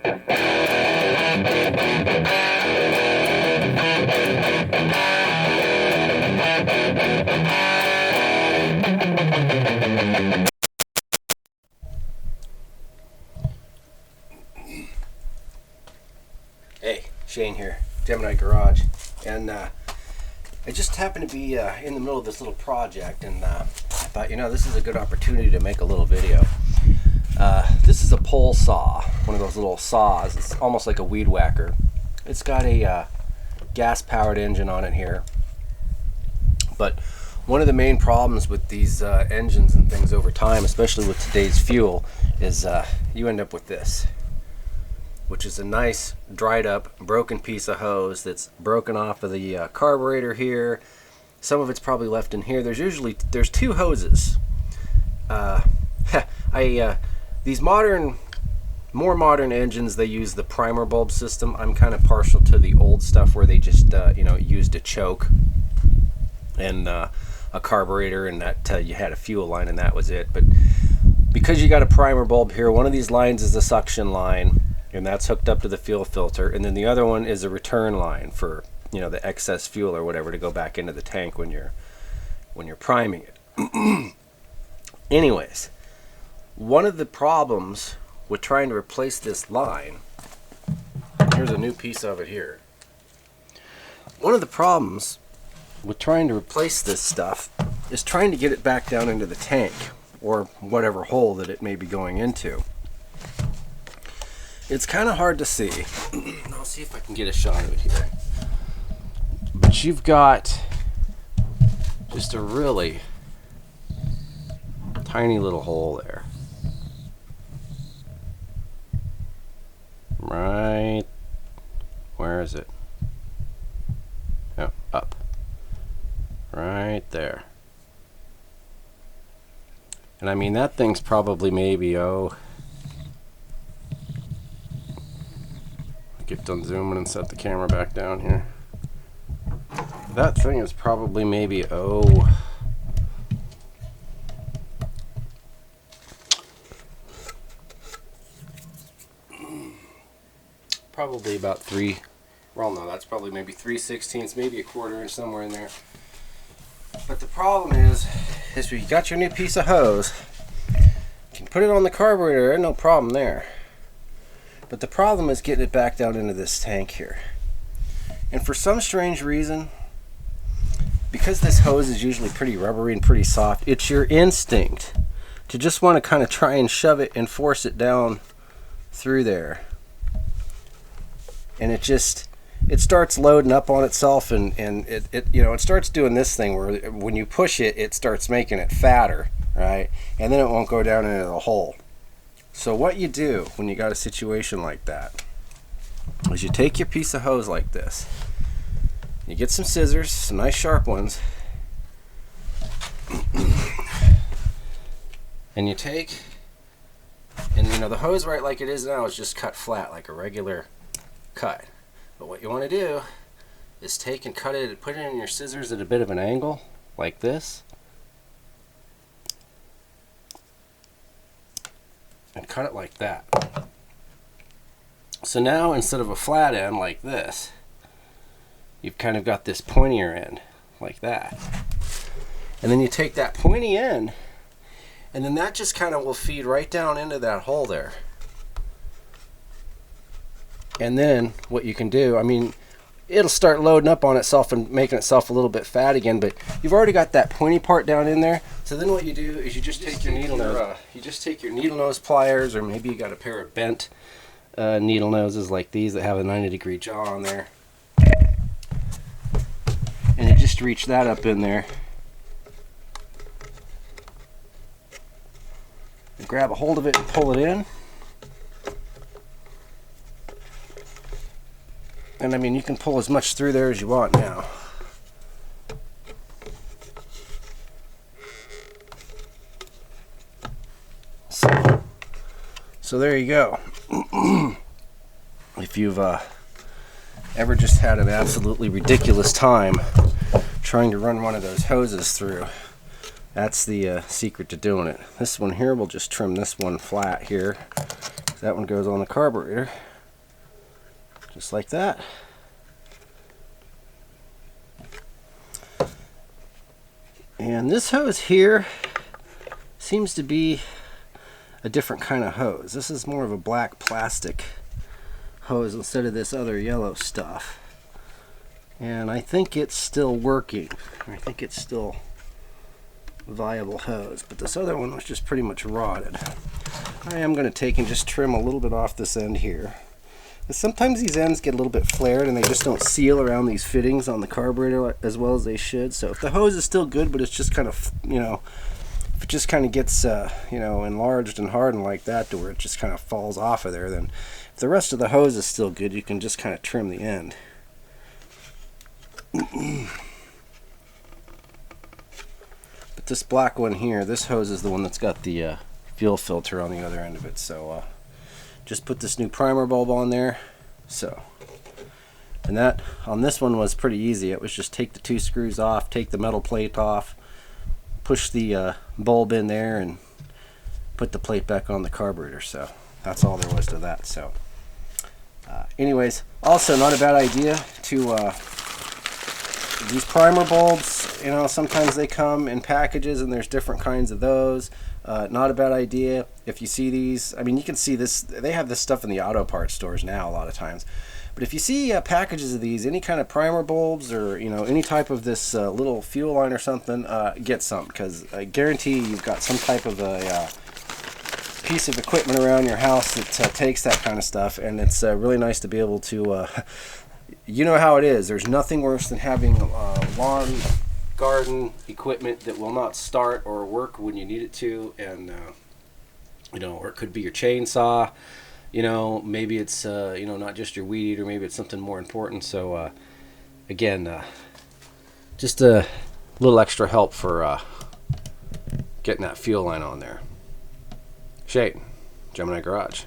Hey, Shane here, Gemini Garage, and I just happened to be in the middle of this little project, and I thought, this is a good opportunity to make a little video. This is a pole saw, one of those little saws. It's almost like a weed whacker. It's got a gas-powered engine on it here, but one of the main problems with these engines and things over time, especially with today's fuel, is you end up with this, which is a nice dried up broken piece of hose that's broken off of the carburetor here. Some of it's probably left in here. There's two hoses. These more modern engines, they use the primer bulb system. I'm kind of partial to the old stuff where they just used a choke and a carburetor, and that you had a fuel line and that was it. But because you got a primer bulb here, one of these lines is a suction line, and that's hooked up to the fuel filter, and then the other one is a return line for the excess fuel or whatever to go back into the tank when you're priming it. Anyways, one of the problems with trying to replace this line, here's a new piece of it here. One of the problems with trying to replace this stuff is trying to get it back down into the tank or whatever hole that it may be going into. It's kind of hard to see. I'll see if I can get a shot of it here. But you've got just a really tiny little hole there. Right, where is it? Oh, up. Right there. And I mean, that thing's probably maybe, get done zooming and set the camera back down here. That thing is probably maybe, probably about that's probably maybe 3/16, maybe a 1/4 inch, somewhere in there. But the problem is you got your new piece of hose, you can put it on the carburetor, no problem there. But the problem is getting it back down into this tank here. And for some strange reason, because this hose is usually pretty rubbery and pretty soft, it's your instinct to just want to kind of try and shove it and force it down through there. And it starts loading up on itself, and it starts doing this thing where when you push it, it starts making it fatter, right? And then it won't go down into the hole. So what you do when you got a situation like that is you take your piece of hose like this, you get some scissors, some nice sharp ones, and you take, and the hose right like it is now is just cut flat like a regular cut. But what you want to do is take and cut it, put it in your scissors at a bit of an angle like this, and cut it like that. So now instead of a flat end like this, you've kind of got this pointier end like that. And then you take that pointy end, and then that just kind of will feed right down into that hole there. And then what you can do, I mean, it'll start loading up on itself and making itself a little bit fat again, but you've already got that pointy part down in there. So then what you do is you just take your needle nose, needle nose pliers, or maybe you got a pair of bent needle noses like these that have a 90-degree jaw on there, and you just reach that up in there and grab a hold of it and pull it in. And I mean, you can pull as much through there as you want now. So there you go. If you've ever just had an absolutely ridiculous time trying to run one of those hoses through, that's the secret to doing it. This one here, we'll just trim this one flat here. That one goes on the carburetor. just like that. And this hose here seems to be a different kind of hose. This is more of a black plastic hose instead of this other yellow stuff. And I think it's still working. I think it's still a viable hose, but this other one was just pretty much rotted. I am going to take and just trim a little bit off this end here. But sometimes these ends get a little bit flared and they just don't seal around these fittings on the carburetor as well as they should. So if the hose is still good, but it's just kind of, you know, if it just kind of gets, you know, enlarged and hardened like that to where it just kind of falls off of there, then if the rest of the hose is still good, you can just kind of trim the end. But this black one here, this hose is the one that's got the fuel filter on the other end of it. So just put this new primer bulb on there. So, and that on this one was pretty easy. It was just take the 2 screws off, take the metal plate off, push the bulb in there, and put the plate back on the carburetor. So that's all there was to that. So anyways, also not a bad idea to these primer bulbs, you know, sometimes they come in packages and there's different kinds of those. Not a bad idea. If you see these, I mean, you can see this, they have this stuff in the auto parts stores now a lot of times. But if you see packages of these, any kind of primer bulbs or, you know, any type of this little fuel line or something, get some, because I guarantee you've got some type of a piece of equipment around your house that takes that kind of stuff, and it's really nice to be able to, you know how it is. There's nothing worse than having lawn garden equipment that will not start or work when you need it to, and you know, or it could be your chainsaw, you know, maybe it's you know, not just your weed eater, maybe it's something more important. So again, just a little extra help for getting that fuel line on there. Shane, Gemini Garage.